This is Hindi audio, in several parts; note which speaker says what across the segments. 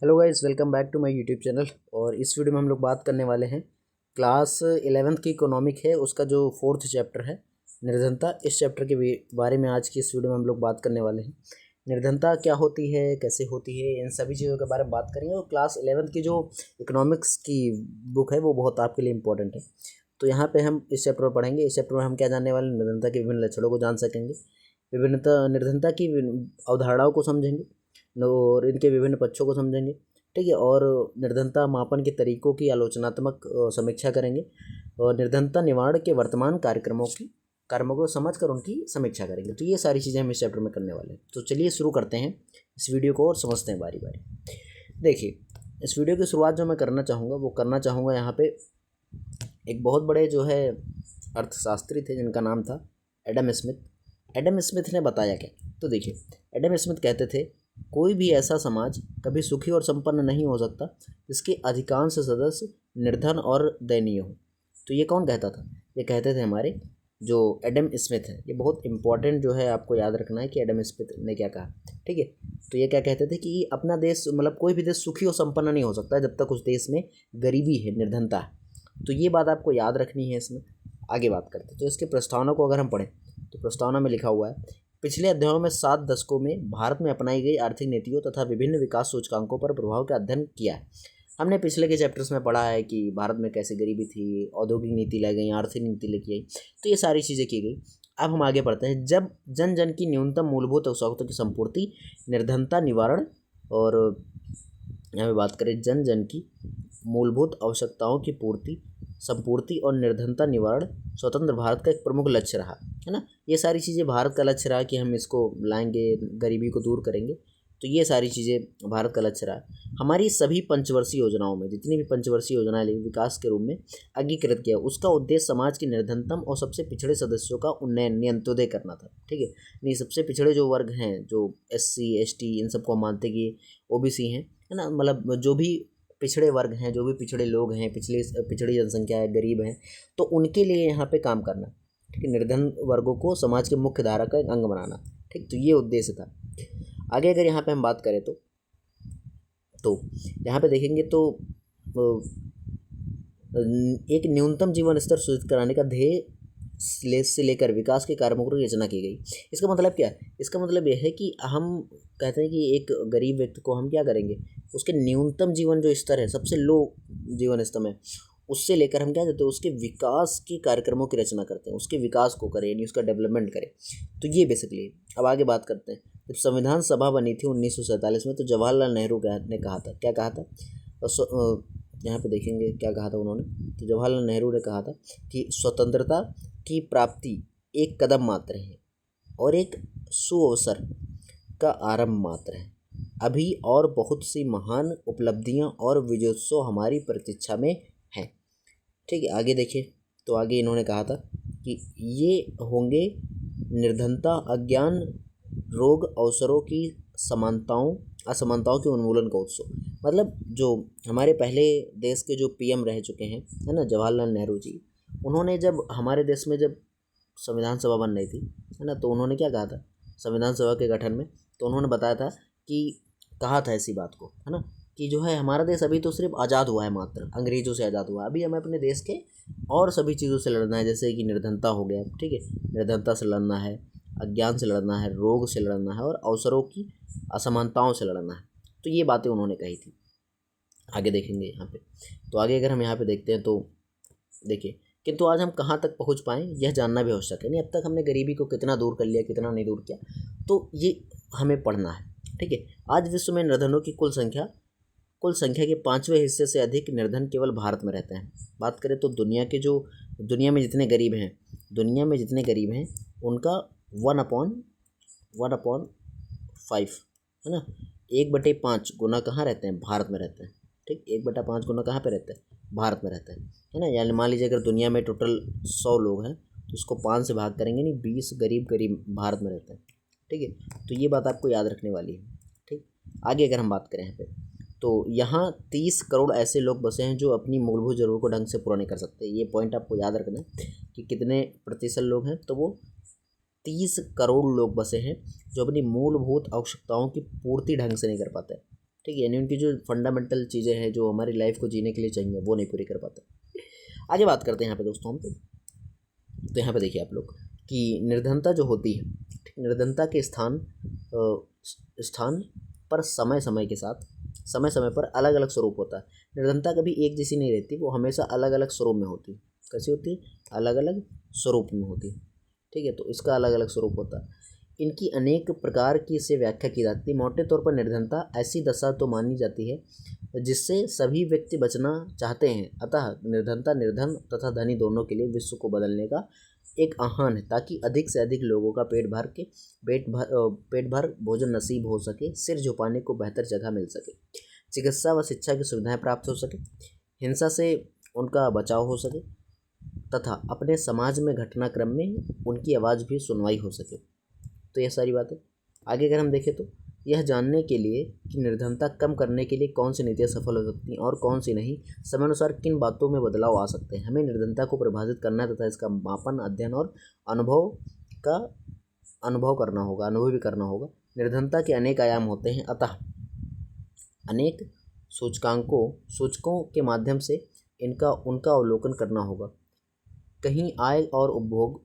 Speaker 1: Hello guys, welcome back to my YouTube channel. और इस वीडियो में हम लोग बात करने वाले हैं क्लास 11th की इकोनॉमिक है, उसका जो 4th चैप्टर है निर्धनता। इस चैप्टर के बारे में आज की इस वीडियो में हम लोग बात करने वाले हैं। निर्धनता क्या होती है, कैसे होती है, इन सभी चीज़ों के बारे में बात करेंगे। और क्लास 11th की जो इकोनॉमिक्स की बुक है वो बहुत आपके लिए इंपॉर्टेंट है। तो यहाँ पे हम इस चैप्टर में पढ़ेंगे। इस चैप्टर में हम क्या जानने वाले हैं, निर्धनता के विभिन्न लक्षणों को जान सकेंगे, निर्धनता की अवधारणाओं को समझेंगे और इनके विभिन्न पक्षों को समझेंगे। ठीक है। और निर्धनता मापन के तरीकों की आलोचनात्मक समीक्षा करेंगे और निर्धनता निवारण के वर्तमान कार्यक्रमों को समझकर उनकी समीक्षा करेंगे। तो ये सारी चीज़ें हम इस चैप्टर में करने वाले हैं। तो चलिए शुरू करते हैं इस वीडियो को और समझते हैं बारी बारी। देखिए, इस वीडियो की शुरुआत जो मैं करना चाहूँगा यहाँ पे एक बहुत बड़े जो है अर्थशास्त्री थे जिनका नाम था एडम स्मिथ। एडम स्मिथ ने बताया क्या, तो देखिए, एडम स्मिथ कहते थे कोई भी ऐसा समाज कभी सुखी और संपन्न नहीं हो सकता जिसके अधिकांश सदस्य निर्धन और दयनीय हो। तो ये कौन कहता था? ये कहते थे हमारे जो एडम स्मिथ है। ये बहुत इंपॉर्टेंट जो है, आपको याद रखना है कि एडम स्मिथ ने क्या कहा। ठीक है। तो ये क्या कहते थे कि अपना देश, मतलब कोई भी देश सुखी और संपन्न नहीं हो सकता जब तक उस देश में गरीबी है, निर्धनता है। तो ये बात आपको याद रखनी है। इसमें आगे बात करते हैं। तो इसके प्रस्तावना को अगर हम पढ़ें तो प्रस्तावना में लिखा हुआ है, पिछले अध्यायों में 7 दशकों में भारत में अपनाई गई आर्थिक नीतियों तथा विभिन्न विकास सूचकांकों पर प्रभाव का अध्ययन किया है। हमने पिछले के चैप्टर्स में पढ़ा है कि भारत में कैसे गरीबी थी, औद्योगिक नीति लाई गई, आर्थिक नीति लेके आई, तो ये सारी चीज़ें की गई। अब हम आगे पढ़ते हैं। जब जन जन की न्यूनतम मूलभूत आवश्यकताओं की संपूर्ति, निर्धनता निवारण, और यहाँ पे बात करें जन जन की मूलभूत आवश्यकताओं की संपूर्ति और निर्धनता निवारण स्वतंत्र भारत का एक प्रमुख लक्ष्य रहा है ना। ये सारी चीज़ें भारत का लक्ष्य रहा कि हम इसको लाएंगे, गरीबी को दूर करेंगे। तो ये सारी चीज़ें भारत का लक्ष्य रहा। हमारी सभी पंचवर्षीय योजनाओं में, जितनी भी पंचवर्षीय योजनाएं विकास के रूप में अंगीकृत किया, उसका उद्देश्य समाज के निर्धनतम और सबसे पिछड़े सदस्यों का उन्नयन, नियंत्रोदय करना था। ठीक है। नहीं, सबसे पिछड़े जो वर्ग हैं, जो SC ST, इन सबको मानते कि OBC हैं, है ना, मतलब जो भी पिछड़े वर्ग हैं, जो भी पिछड़े लोग हैं, पिछड़ी जनसंख्या है, गरीब हैं, तो उनके लिए यहाँ पे काम करना। ठीक है। निर्धन वर्गों को समाज के मुख्य धारा का एक अंग बनाना। ठीक, तो ये उद्देश्य था। आगे अगर यहाँ पे हम बात करें तो यहाँ पे देखेंगे तो एक न्यूनतम जीवन स्तर सुनिश्चित कराने का ध्येय से लेकर विकास के कार्यक्रमों की रचना की गई। इसका मतलब क्या है? इसका मतलब यह है कि हम कहते हैं कि एक गरीब व्यक्ति को हम क्या करेंगे, उसके न्यूनतम जीवन जो स्तर है, सबसे लो जीवन स्तर है, उससे लेकर हम क्या करते हैं, उसके विकास के कार्यक्रमों की रचना करते हैं, उसके विकास को करें, यानी उसका डेवलपमेंट करें। तो ये बेसिकली। अब आगे बात करते हैं। जब संविधान सभा बनी थी 1947 में, तो जवाहरलाल नेहरू ने कहा था, क्या कहा था, यहाँ पे देखेंगे क्या कहा था उन्होंने। तो जवाहरलाल नेहरू ने कहा था कि स्वतंत्रता की प्राप्ति एक कदम मात्र है और एक सुअवसर का आरंभ मात्र है। अभी और बहुत सी महान उपलब्धियां और विजयोत्सव हमारी प्रतीक्षा में हैं। ठीक है। आगे देखिए, तो आगे इन्होंने कहा था कि ये होंगे निर्धनता, अज्ञान, रोग, अवसरों की असमानताओं के उन्मूलन का उत्सव। मतलब जो हमारे पहले देश के जो PM रह चुके हैं, है ना, जवाहरलाल नेहरू जी, उन्होंने जब हमारे देश में जब संविधान सभा बन रही थी, है ना, तो उन्होंने क्या कहा था संविधान सभा के गठन में, तो उन्होंने बताया था कि कहा था ऐसी बात को, है ना, कि जो है हमारा देश अभी तो सिर्फ आज़ाद हुआ है, मात्र अंग्रेज़ों से आज़ाद हुआ है। अभी हमें अपने देश के और सभी चीज़ों से लड़ना है, जैसे कि निर्धनता हो गया। ठीक है। निर्धनता से लड़ना है, अज्ञान से लड़ना है, रोग से लड़ना है, और अवसरों की असमानताओं से लड़ना है। तो ये बातें उन्होंने कही थी। आगे देखेंगे यहाँ पे। तो आगे अगर हम यहाँ पे देखते हैं तो देखिए, किंतु आज हम कहाँ तक पहुँच पाएँ यह जानना भी आवश्यक है। नहीं, अब तक हमने गरीबी को कितना दूर कर लिया, कितना नहीं दूर किया, तो ये हमें पढ़ना है। ठीक है। आज विश्व में निर्धनों की कुल संख्या के 5वें हिस्से से अधिक निर्धन केवल भारत में रहते हैं। बात करें तो दुनिया में जितने गरीब हैं उनका 1/5, है ना, 1/5 गुना कहाँ रहते हैं? भारत में रहते हैं। ठीक, 1/5 गुना कहाँ पे रहते हैं? भारत में रहते हैं, है ना। यानी मान लीजिए अगर दुनिया में टोटल 100 लोग हैं तो उसको 5 से भाग करेंगे, नहीं, 20 करीब भारत में रहते हैं। ठीक है। तो ये बात आपको याद रखने वाली है। ठीक। आगे अगर हम बात करें यहाँ पे, तो यहाँ 30 करोड़ ऐसे लोग बसे हैं जो अपनी मूलभूत ज़रूरतों को ढंग से पूरा नहीं कर सकते। ये पॉइंट आपको याद रखना है कि कितने प्रतिशत लोग हैं, तो वो 30 करोड़ लोग बसे हैं जो अपनी मूलभूत आवश्यकताओं की पूर्ति ढंग से नहीं कर पाते। ठीक है, यानी उनकी जो फंडामेंटल चीज़ें हैं जो हमारी लाइफ को जीने के लिए चाहिए वो नहीं पूरी कर पाते। आगे बात करते हैं यहाँ पे दोस्तों हम तो यहाँ पे देखिए आप लोग कि निर्धनता जो होती है, निर्धनता के स्थान पर समय समय के साथ समय समय पर अलग अलग स्वरूप होता है। निर्धनता कभी एक जैसी नहीं रहती, वो हमेशा अलग अलग स्वरूप में होती है। कैसी होती है? अलग अलग स्वरूप में होती है। ठीक है, तो इसका अलग अलग स्वरूप होता है। इनकी अनेक प्रकार की इससे व्याख्या की जाती है। मोटे तौर पर निर्धनता ऐसी दशा तो मानी जाती है जिससे सभी व्यक्ति बचना चाहते हैं। अतः निर्धनता निर्धन तथा धनी दोनों के लिए विश्व को बदलने का एक आह्वान है, ताकि अधिक से अधिक लोगों का पेट भर भोजन नसीब हो सके, सिर झुकाने को बेहतर जगह मिल सके, चिकित्सा व शिक्षा की सुविधाएं प्राप्त हो सके, हिंसा से उनका बचाव हो सके तथा अपने समाज में घटनाक्रम में उनकी आवाज़ भी सुनवाई हो सके। तो यह सारी बातें आगे अगर हम देखें तो यह जानने के लिए कि निर्धनता कम करने के लिए कौन सी नीतियाँ सफल हो सकती हैं और कौन सी नहीं, समयानुसार किन बातों में बदलाव आ सकते हैं, हमें निर्धनता को परिभाषित करना है तथा इसका मापन, अध्ययन और अनुभव भी करना होगा। निर्धनता के अनेक आयाम होते हैं, अतः अनेक सूचकों के माध्यम से उनका अवलोकन करना होगा। कहीं आय और उपभोग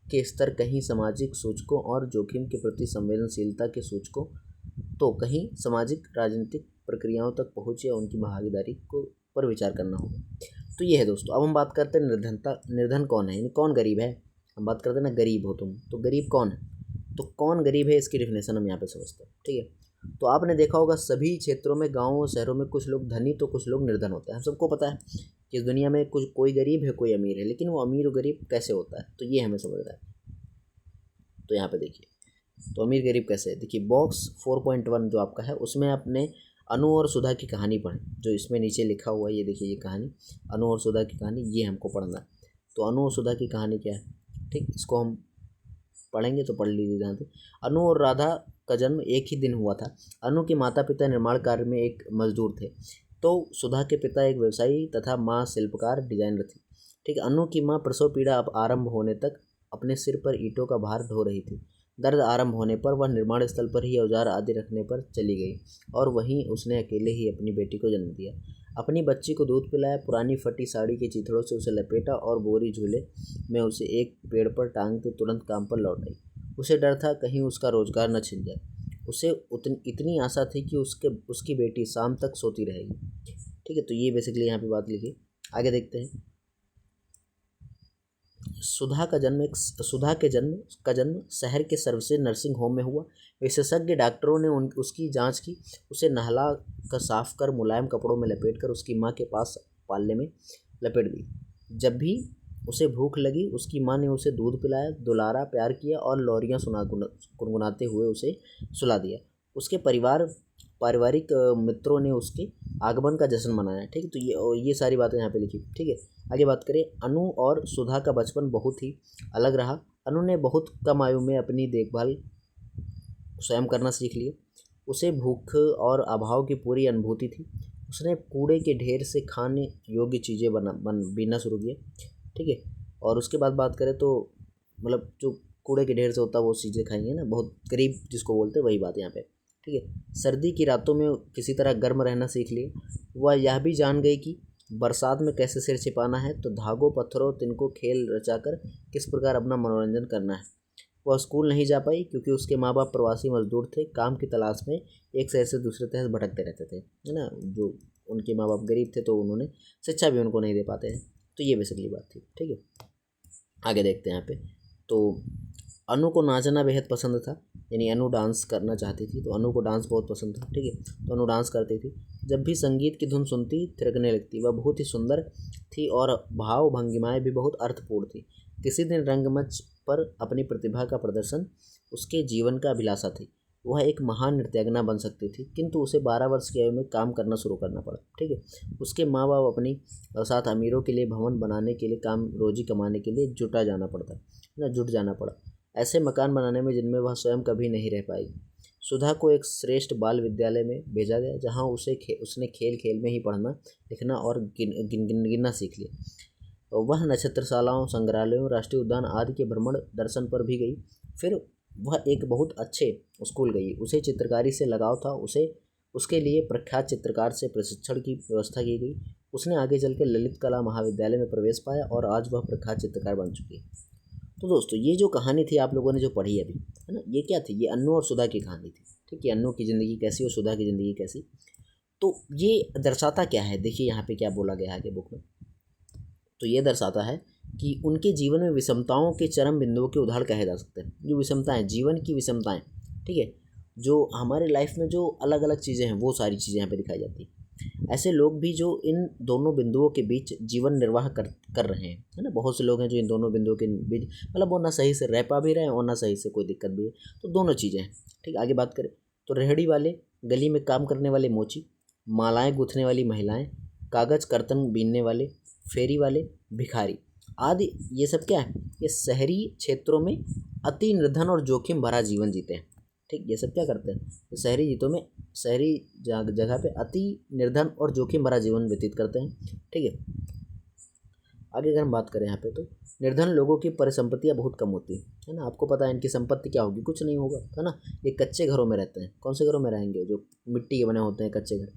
Speaker 1: के स्तर, कहीं सामाजिक सूचकों और जोखिम के प्रति संवेदनशीलता के सूचकों, तो कहीं सामाजिक राजनीतिक प्रक्रियाओं तक पहुँच या उनकी भागीदारी को पर विचार करना होगा। तो ये है दोस्तों। अब हम बात करते हैं निर्धन कौन है, यानी कौन गरीब है। हम बात करते हैं ना, गरीब हो तुम, तो गरीब कौन है, तो कौन गरीब है इसकी डेफिनेशन हम यहाँ पे समझते हैं। ठीक है, तो आपने देखा होगा सभी क्षेत्रों में, गाँवों शहरों में कुछ लोग धनी तो कुछ लोग निर्धन होते हैं। हम सबको पता है कि इस दुनिया में कोई गरीब है, कोई अमीर है, लेकिन वो अमीर और गरीब कैसे होता है, तो ये हमें समझना है। तो यहाँ पे देखिए, तो अमीर गरीब कैसे है, देखिए बॉक्स 4.1 जो आपका है उसमें आपने अनु और सुधा की कहानी पढ़ी, जो इसमें नीचे लिखा हुआ है, ये देखिए ये कहानी, अनु और सुधा की कहानी, ये हमको पढ़ना है। तो अनु और सुधा की कहानी क्या है, ठीक, इसको हम पढ़ेंगे तो पढ़ लीजिए। ध्यान से, अनु और राधा का जन्म एक ही दिन हुआ था। अनु के माता पिता निर्माण कार्य में एक मजदूर थे, तो सुधा के पिता एक व्यवसायी तथा माँ शिल्पकार डिजाइनर थी। ठीक है, अनु की माँ प्रसव पीड़ा अब आरंभ होने तक अपने सिर पर ईंटों का भार ढो रही थी। दर्द आरंभ होने पर वह निर्माण स्थल पर ही औजार आदि रखने पर चली गई और वहीं उसने अकेले ही अपनी बेटी को जन्म दिया। अपनी बच्ची को दूध पिलाया, पुरानी फटी साड़ी के चिथड़ों से उसे लपेटा और बोरी झूले में उसे एक पेड़ पर टांगते तुरंत काम पर लौट आई। उसे डर था कहीं उसका रोजगार न छिन जाए। उसे इतनी आशा थी कि उसकी बेटी शाम तक सोती रहेगी। ठीक है, तो ये बेसिकली यहाँ पे बात लिखी। आगे देखते हैं। सुधा का जन्म शहर के सर्वश्रेष्ठ नर्सिंग होम में हुआ। विशेषज्ञ डॉक्टरों ने उसकी जांच की, उसे नहला कर साफ कर मुलायम कपड़ों में लपेटकर उसकी माँ के पास पालने में लपेट दी। जब भी उसे भूख लगी उसकी माँ ने उसे दूध पिलाया, दुलारा, प्यार किया और लोरियां गुनगुनाते हुए उसे सुला दिया। उसके पारिवारिक मित्रों ने उसके आगमन का जश्न मनाया। ठीक है, तो ये सारी बातें यहाँ पे लिखी। ठीक है, आगे बात करें। अनु और सुधा का बचपन बहुत ही अलग रहा। अनु ने बहुत कम आयु में अपनी देखभाल स्वयं करना सीख लिया। उसे भूख और अभाव की पूरी अनुभूति थी। उसने कूड़े के ढेर से खाने योग्य चीज़ें बीनना शुरू किया। ठीक है, और उसके बाद बात करें तो मतलब जो कूड़े के ढेर से होता है वो चीज़ें खाएंगे ना, बहुत गरीब जिसको बोलते हैं, वही बात यहाँ पे। ठीक है, सर्दी की रातों में किसी तरह गर्म रहना सीख लिया। वह यह भी जान गई कि बरसात में कैसे सिर छिपाना है, तो धागों, पत्थरों, तिनको खेल रचाकर किस प्रकार अपना मनोरंजन करना है। वह स्कूल नहीं जा पाई क्योंकि उसके माँ बाप प्रवासी मजदूर थे, काम की तलाश में एक शहर से दूसरे शहर भटकते रहते थे, है ना। जो उनके माँ बाप गरीब थे तो उन्होंने शिक्षा भी उनको नहीं दे पाते हैं। तो ये बेसिकली बात थी। ठीक है, आगे देखते हैं यहाँ पे। तो अनु को नाचना बेहद पसंद था, यानी अनु डांस करना चाहती थी, तो अनु को डांस बहुत पसंद था। ठीक है, तो अनु डांस करती थी। जब भी संगीत की धुन सुनती थिरकने लगती। वह बहुत ही सुंदर थी और भाव भंगिमाएँ भी बहुत अर्थपूर्ण थी। किसी दिन रंगमंच पर अपनी प्रतिभा का प्रदर्शन उसके जीवन का अभिलाषा थी। वह एक महान नृत्यांगना बन सकती थी, किंतु उसे 12 वर्ष की आयु में काम करना शुरू करना पड़ा। ठीक है, उसके माँ बाप अपनी साथ अमीरों के लिए भवन बनाने के लिए काम रोजी कमाने के लिए जुट जाना पड़ा, ऐसे मकान बनाने में जिनमें वह स्वयं कभी नहीं रह पाई। सुधा को एक श्रेष्ठ बाल विद्यालय में भेजा गया, जहाँ उसने खेल खेल में ही पढ़ना, लिखना और गिनना सीख लिया। वह नक्षत्रशालाओं, संग्रहालयों, राष्ट्रीय उद्यान आदि के भ्रमण दर्शन पर भी गई। फिर वह एक बहुत अच्छे स्कूल गई। उसे चित्रकारी से लगाव था। उसे उसके लिए प्रख्यात चित्रकार से प्रशिक्षण की व्यवस्था की गई। उसने आगे चल के ललित कला महाविद्यालय में प्रवेश पाया और आज वह प्रख्यात चित्रकार बन चुकी है। तो दोस्तों ये जो कहानी थी आप लोगों ने जो पढ़ी अभी, है ना, ये क्या थी, ये अन्नू और सुधा की कहानी थी। ठीक है, अन्नू की ज़िंदगी कैसी और सुधा की ज़िंदगी कैसी। तो ये दर्शाता क्या है, देखिए यहाँ पे क्या बोला गया है आगे बुक में। तो ये दर्शाता है कि उनके जीवन में विषमताओं के चरम बिंदुओं के उदाहरण कहे जा सकते हैं। जो विषमताएं, जीवन की विषमताएं, ठीक है, जो हमारे लाइफ में जो अलग अलग चीज़ें हैं वो सारी चीज़ें यहाँ पे दिखाई जाती हैं। ऐसे लोग भी जो इन दोनों बिंदुओं के बीच जीवन निर्वाह कर रहे हैं, है ना। बहुत से लोग हैं जो इन दोनों बिंदुओं के बीच, मतलब वो ना सही से रह पा भी रहे हैं और ना सही से कोई दिक्कत भी है। तो दोनों चीज़ें हैं। ठीक, आगे बात करें तो रेहड़ी वाले, गली में काम करने वाले मोची, मालाएं गूंथने वाली महिलाएं, कागज कर्तन बीनने वाले, फेरी वाले, भिखारी आदि, ये सब क्या है, ये शहरी क्षेत्रों में अति निर्धन और जोखिम भरा जीवन जीते हैं। ठीक, ये सब क्या करते हैं, शहरी जीतों में, शहरी जगह पे अति निर्धन और जोखिम भरा जीवन व्यतीत करते हैं। ठीक है, आगे अगर हम बात करें यहाँ पे तो निर्धन लोगों की परिसंपत्तियाँ बहुत कम होती है ना। आपको पता है इनकी संपत्ति क्या होगी, कुछ नहीं होगा, है ना। ये कच्चे घरों में रहते हैं। कौन से घरों में रहेंगे, जो मिट्टी के बने होते हैं कच्चे घर,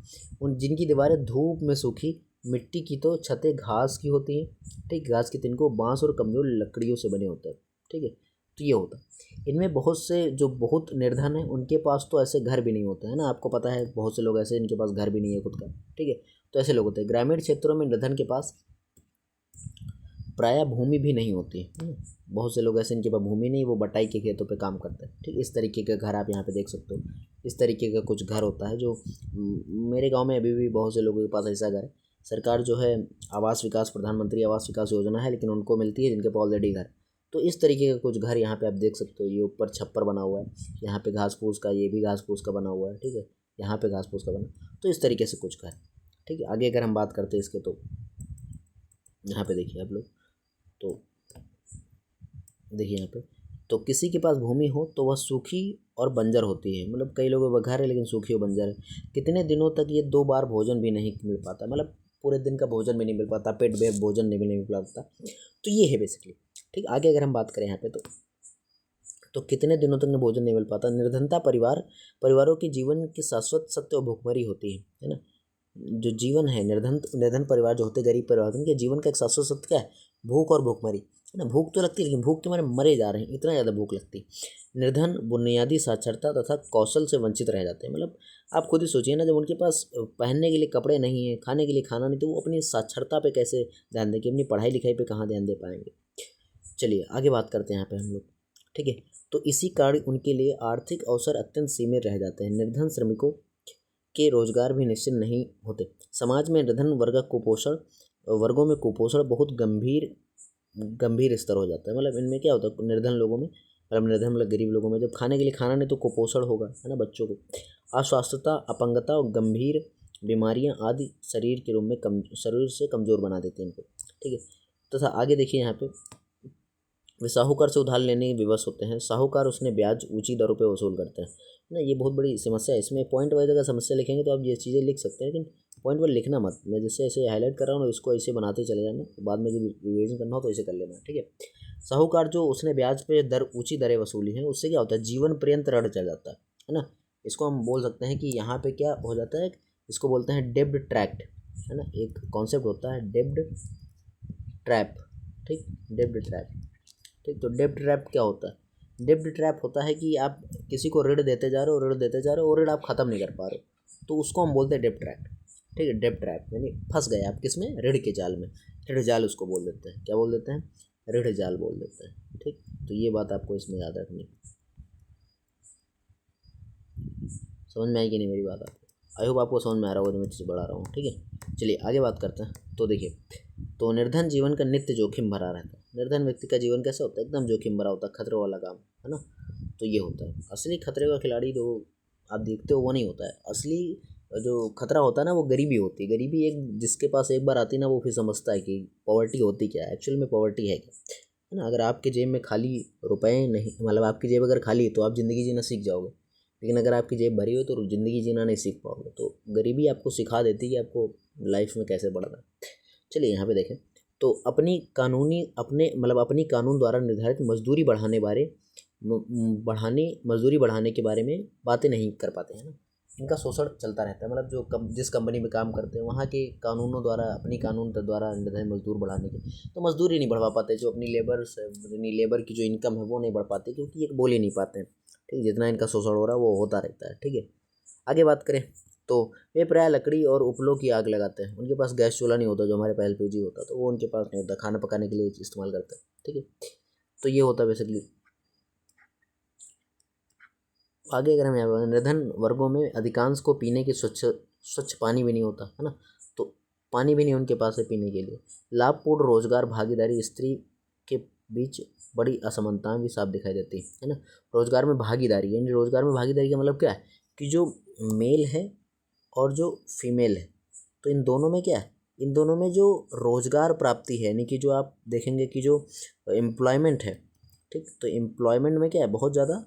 Speaker 1: उन जिनकी दीवारें धूप में सूखी मिट्टी की तो छतें घास की होती हैं। ठीक, घास की तिनको बांस और कमजोर लकड़ियों से बने होते हैं। ठीक है, तो ये होता है। इनमें बहुत से जो बहुत निर्धन है उनके पास तो ऐसे घर भी नहीं होते हैं ना। आपको पता है बहुत से लोग ऐसे इनके पास घर भी नहीं है खुद का। ठीक है, तो ऐसे लोग होते हैं। ग्रामीण क्षेत्रों में निर्धन के पास प्रायः भूमि भी नहीं होती है। बहुत से लोग ऐसे इनके पास भूमि नहीं, वो बटाई के खेतों पे काम करते हैं। ठीक, इस तरीके का घर आप यहाँ पे देख सकते हो। इस तरीके का कुछ घर होता है जो मेरे गांव में अभी भी बहुत से लोगों के पास ऐसा घर है। सरकार जो है आवास विकास, प्रधानमंत्री आवास विकास योजना है, लेकिन उनको मिलती है जिनके पास ऑलरेडी घर। तो इस तरीके का कुछ घर यहाँ पे आप देख सकते हो। ये ऊपर छप्पर बना हुआ है, यहाँ पे घास फूस का, ये भी घास फूस का बना हुआ है। ठीक है, यहाँ पे घास फूस का बना, तो इस तरीके से कुछ घर। ठीक है, आगे अगर हम बात करते हैं इसके तो यहाँ पे देखिए आप लोग, तो देखिए यहाँ पे, तो किसी के पास भूमि हो तो वह सूखी और बंजर होती है। मतलब कई लोगों का घर है लेकिन सूखी और बंजर है। कितने दिनों तक ये 2 बार भोजन भी नहीं मिल पाता, मतलब पूरे दिन का भोजन भी नहीं मिल पाता, पेट भर भोजन नहीं मिल पाता। तो ये है बेसिकली। ठीक, आगे अगर हम बात करें यहाँ पे तो कितने दिनों तक भोजन नहीं मिल पाता। निर्धनता परिवारों के जीवन की शाश्वत सत्य और भुखमरी होती है ना। जो जीवन है, निर्धन परिवार जो होते हैं, गरीब परिवार, उनके जीवन का एक शाश्वत सत्य क्या है, भूख और भुखमरी, है ना। भूख तो लगती है लेकिन भूख के मारे मरे जा रहे हैं, इतना ज़्यादा भूख लगती है। निर्धन बुनियादी साक्षरता तथा कौशल से वंचित रह जाते हैं। मतलब आप खुद ही सोचिए ना, जब उनके पास पहनने के लिए कपड़े नहीं है, खाने के लिए खाना नहीं, तो वो अपनी साक्षरता पे कैसे ध्यान देंगे, अपनी पढ़ाई लिखाई पे कहाँ ध्यान दे पाएंगे। चलिए आगे बात करते हैं यहाँ पे हम लोग। ठीक है, तो इसी कारण उनके लिए आर्थिक अवसर अत्यंत सीमित रह जाते हैं। निर्धन श्रमिकों के रोजगार भी निश्चित नहीं होते। समाज में निर्धन वर्गों में कुपोषण बहुत गंभीर स्तर हो जाता है। मतलब इनमें क्या होता है, निर्धन लोगों में, मतलब गरीब लोगों में, जब खाने के लिए खाना नहीं तो कुपोषण होगा, है ना। बच्चों को अस्वास्थ्यता, अपंगता और गंभीर बीमारियां आदि शरीर के रूप में शरीर से कमज़ोर बना देते हैं इनको। ठीक है, तथा आगे देखिए यहाँ पे, वे साहूकार से उधार लेने के विवश होते हैं। साहूकार उसने ब्याज ऊंची दरों पे वसूल करते हैं ना। ये बहुत बड़ी समस्या है। इसमें पॉइंट वाइज अगर समस्या लिखेंगे तो आप ये चीज़ें लिख सकते हैं, लेकिन पॉइंट वाइज लिखना मत। मैं जैसे ऐसे हाईलाइट कर रहा हूँ इसको ऐसे बनाते चले जाना, तो बाद में जब रिविजन करना हो तो ऐसे कर लेना। ठीक है, साहूकार जो उसने ब्याज पे ऊँची दरें वसूली हैं, उससे क्या होता है, जीवन पर्यंत ऋण चल जाता है ना। इसको हम बोल सकते हैं कि यहाँ पे क्या हो जाता है, इसको बोलते हैं डेब्ट ट्रैक्ट, है ना। एक कॉन्सेप्ट होता है डेब्ट ट्रैप। ठीक, डेब्ट ट्रैप। ठीक, तो डेब्ट ट्रैप क्या होता है, डेब्ट ट्रैप होता है कि आप किसी को ऋण देते जा रहे हो, और ऋण आप ख़त्म नहीं कर पा रहे हो, तो उसको हम बोलते हैं डेब्ट ट्रैप। ठीक है, डेब्ट ट्रैप यानी फंस गए आप किस में, ऋण के जाल में। ऋण जाल उसको बोल देते हैं, क्या बोल देते हैं, ऋण जाल बोल देते हैं। ठीक, तो ये बात आपको इसमें याद रखनी। समझ में आई कि नहीं मेरी बात आपको, आई होप आपको समझ में आ रहा होगा जो मैं चीज़ बढ़ा रहा हूँ। ठीक है, चलिए आगे बात करते हैं। तो देखिए, तो निर्धन जीवन का नित्य जोखिम भरा रहता है। निर्धन व्यक्ति का जीवन कैसा होता है, एकदम जोखिम भरा होता है, खतरों वाला काम, है ना। तो ये होता है असली खतरे का खिलाड़ी जो आप देखते हो वो नहीं होता है। असली जो खतरा होता है ना वो गरीबी होती है। गरीबी एक जिसके पास एक बार आती है ना, वो फिर समझता है कि पॉवर्टी होती क्या है, एक्चुअल में पॉवर्टी है क्या, है ना। अगर आपके जेब में खाली रुपए नहीं, मतलब आपकी जेब अगर खाली है तो आप ज़िंदगी जीना सीख जाओगे, लेकिन अगर आपकी जेब भरी हो तो ज़िंदगी जीना नहीं सीख पाओगे। तो गरीबी आपको सिखा देती है कि आपको लाइफ में कैसे बढ़ना है। चलिए यहाँ पे देखें, तो अपनी कानून द्वारा निर्धारित मजदूरी बढ़ाने के बारे में बातें नहीं कर पाते हैं ना। इनका शोषण चलता रहता है। मतलब जो जिस कंपनी में काम करते हैं वहाँ के कानूनों द्वारा, अपनी कानून द्वारा निर्धारित मजदूर बढ़ाने के, तो मजदूर ही नहीं बढ़वा पाते, जो अपनी लेबर की जो इनकम है वो नहीं बढ़ पाती, क्योंकि ये बोल ही नहीं पाते हैं। ठीक, जितना इनका शोषण हो रहा है वो होता रहता है। ठीक है, आगे बात करें तो वे प्रायः लकड़ी और उपलों की आग लगाते हैं। उनके पास गैस चूल्हा नहीं होता, जो हमारे पास एलपीजी होता, तो वो उनके पास नहीं होता, खाना पकाने के लिए इस्तेमाल करते हैं। ठीक है, तो ये होता है बेसिकली। आगे अगर हम यहाँ निर्धन वर्गों में अधिकांश को पीने की स्वच्छ पानी भी नहीं होता है ना, तो पानी भी नहीं उनके पास है पीने के लिए। लाभपूर्ण रोजगार भागीदारी स्त्री के बीच बड़ी असमानताएं भी साफ दिखाई देती है ना। रोजगार में भागीदारी, यानी रोजगार में भागीदारी का मतलब क्या है कि जो मेल है और जो फीमेल है, तो इन दोनों में क्या है, इन दोनों में जो रोजगार प्राप्ति है, यानी कि जो आप देखेंगे कि जो एम्प्लॉयमेंट है, ठीक, तो एम्प्लॉयमेंट में क्या है, बहुत ज़्यादा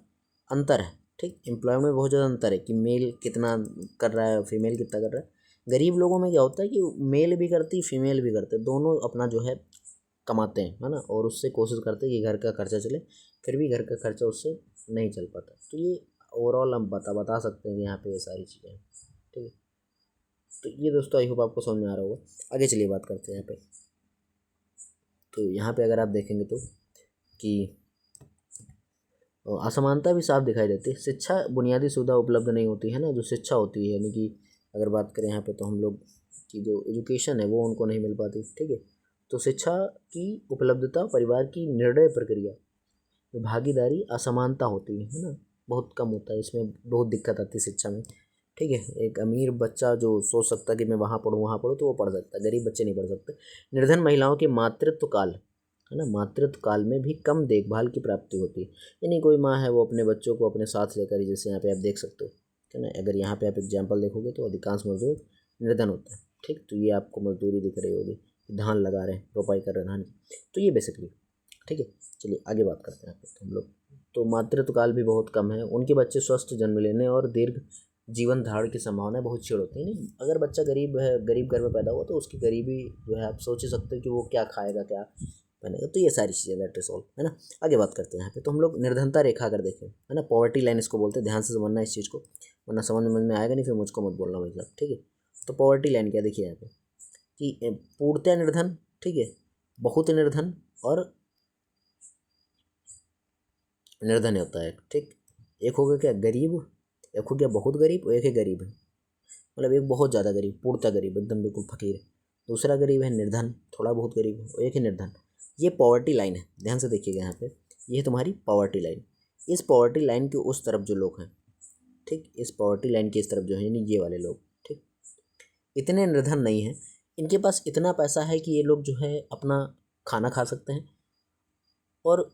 Speaker 1: अंतर है। ठीक, एम्प्लॉयमेंट में बहुत ज़्यादा अंतर है कि मेल कितना कर रहा है, फीमेल कितना कर रहा है। गरीब लोगों में क्या होता है कि मेल भी करती, फीमेल भी करते, दोनों अपना जो है कमाते हैं, है ना, और उससे कोशिश करते हैं कि घर का खर्चा चले, फिर भी घर का खर्चा उससे नहीं चल पाता। तो ये ओवरऑल हम बता सकते हैं कि यहाँ पे ये सारी चीज़ें हैं। ठीक है, तो ये दोस्तों आई होप आपको समझ में आ रहा होगा। आगे चलिए बात करते हैं यहाँ पे। तो यहाँ पे अगर आप देखेंगे तो कि असमानता भी साफ दिखाई देती है। शिक्षा बुनियादी सुविधा उपलब्ध नहीं होती है ना, जो शिक्षा होती है, यानी कि अगर बात करें यहाँ पे तो हम लोग की जो एजुकेशन है वो उनको नहीं मिल पाती। ठीक है, तो शिक्षा की उपलब्धता, परिवार की निर्णय प्रक्रिया, भागीदारी, असमानता होती है ना, बहुत कम होता है, इसमें बहुत दिक्कत आती है शिक्षा में। ठीक है, एक अमीर बच्चा जो सोच सकता है कि मैं वहाँ पढ़ूँ तो वो पढ़ सकता है, गरीब बच्चे नहीं पढ़ सकते। निर्धन महिलाओं के मातृत्व काल, है ना, मातृत्व काल में भी कम देखभाल की प्राप्ति होती है। यानी कोई माँ है वो अपने बच्चों को अपने साथ लेकर, जैसे यहाँ पे आप देख सकते हो, है ना, अगर यहाँ पे आप एग्जाम्पल देखोगे तो अधिकांश मजदूर निर्धन होते हैं। ठीक, तो ये आपको मजदूरी दिख रही होगी, धान लगा रहे हैं, रोपाई कर रहे हैं धान की, तो ये बेसिकली। ठीक है, चलिए आगे बात करते हैं हम लोग। तो मातृत्व काल भी बहुत कम है, उनके बच्चे स्वस्थ जन्म लेने और दीर्घ जीवन धारण की संभावना बहुत क्षीण होती है। नहीं, अगर बच्चा गरीब है, गरीब घर में पैदा हुआ, तो उसकी गरीबी जो है आप सोच ही सकते हो कि वो क्या खाएगा, क्या पहनेगा। तो ये सारी चीज़ें, दैट इज ऑल, है ना। आगे बात करते हैं यहाँ पे। तो हम लोग निर्धनता रेखा अगर देखें, है ना, पॉवर्टी लाइन इसको बोलते हैं, ध्यान से समझना इस चीज़ को, वरना समझ में आएगा नहीं, फिर मुझको मत बोलना भाई साहब। ठीक है, तो पॉवर्टी लाइन क्या, देखिए यहाँ पे कि पूर्णतः निर्धन, ठीक है, बहुत निर्धन और निर्धन होता है। ठीक, एक हो गया क्या, गरीब, एक हो गया बहुत गरीब, और एक है गरीब है, मतलब एक बहुत ज़्यादा गरीब, पूर्णतः गरीब, एकदम बिल्कुल फकीर है। दूसरा गरीब है निर्धन, थोड़ा बहुत गरीब है, और एक है निर्धन। ये पॉवर्टी लाइन है, ध्यान से देखिएगा यहाँ पे, ये है तुम्हारी पॉवर्टी लाइन। इस पॉवर्टी लाइन के उस तरफ जो लोग हैं, ठीक, इस पॉवर्टी लाइन के इस तरफ जो है, यानी ये वाले लोग, ठीक, इतने निर्धन नहीं हैं, इनके पास इतना पैसा है कि ये लोग जो है अपना खाना खा सकते हैं, और